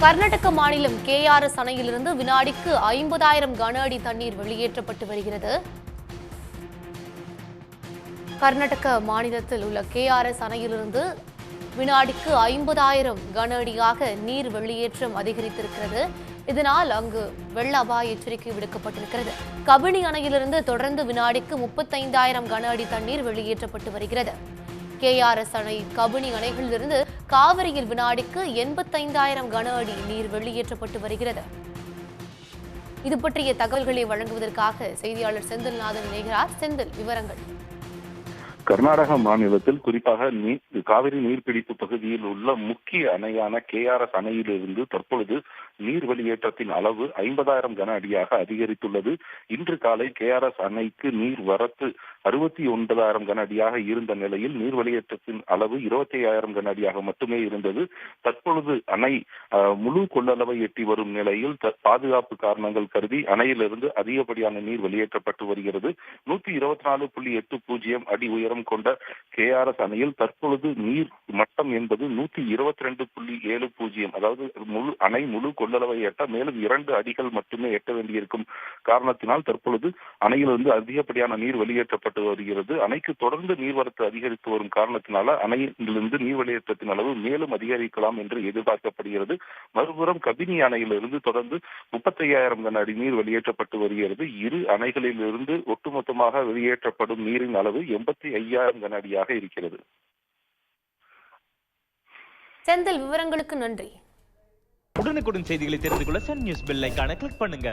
கர்நாடக மாநிலம் KRS அணையிலிருந்து வினாடிக்கு 50,000 கன அடி தண்ணீர் வெளியேற்றப்பட்டு வருகிறது. கர்நாடக மாநிலத்தில் உள்ள KRS அணையிலிருந்து வினாடிக்கு 50,000 கன அடியாக நீர் வெளியேற்றம் அதிகரித்திருக்கிறது. இதனால் அங்கு வெள்ள அபாய எச்சரிக்கை விடுக்கப்பட்டிருக்கிறது. கபினி அணையிலிருந்து தொடர்ந்து வினாடிக்கு 35,000 கன அடி தண்ணீர் வெளியேற்றப்பட்டு வருகிறது. KRS அணை, கபினி அணைகளிலிருந்து காவிரியில் வினாடிக்கு 85,000 கன அடி நீர் வெளியேற்றப்பட்டு வருகிறது. இது பற்றிய தகவல்களை வழங்குவதற்காக செய்தியாளர் செந்தில்நாதன் இணைகிறார். செந்தில், விவரங்கள். கர்நாடக மாநிலத்தில் குறிப்பாக காவிரி நீர்பிடிப்பு பகுதியில் உள்ள முக்கிய அணையான KRS அணையிலிருந்து தற்பொழுது நீர் வெளியேற்றத்தின் அளவு 50,000 கன அடியாக அதிகரித்துள்ளது. இன்று காலை KRS அணைக்கு நீர் வரத்து 69,000 கன அடியாக இருந்த நிலையில் நீர் வெளியேற்றத்தின் அளவு 25,000 கன அடியாக மட்டுமே இருந்தது. தற்பொழுது அணை முழு கொள்ளளவை எட்டி வரும் நிலையில் பாதுகாப்பு காரணங்கள் கருதி அணையிலிருந்து அதிகப்படியான நீர் வெளியேற்றப்பட்டு வருகிறது. 124.80 அடி உயரம் கொண்ட KRS அணையில் தற்பொழுது நீர் மட்டம் என்பது 122.70, அதாவது அணை முழு கொள்ளளவை எட்ட மேலும் 2 அடிகள் மட்டுமே எட்ட வேண்டியிருக்கும் காரணத்தினால் தற்பொழுது அணையிலிருந்து அதிகப்படியான நீர் வெளியேற்றப்பட்டு வருகிறது. அணைக்கு தொடர்ந்து நீர்வரத்து அதிகரித்து வரும் காரணத்தினால அணையிலிருந்து நீர் வெளியேற்றத்தின் அளவு மேலும் அதிகரிக்கலாம் என்று எதிர்பார்க்கப்படுகிறது. மறுபுறம் கபினி அணையிலிருந்து தொடர்ந்து 35,000 கன அடி நீர் வெளியேற்றப்பட்டு வருகிறது. இரு அணைகளிலிருந்து ஒட்டுமொத்தமாக வெளியேற்றப்படும் நீரின் அளவு 85,000 கன அடியாக இருக்கிறது. செந்தில், விவரங்களுக்கு நன்றி. உடனுக்குடன் செய்திகளை தெரிந்து கொள்ள சன் நியூஸ் பெல் ஐகானை கிளிக் பண்ணுங்க.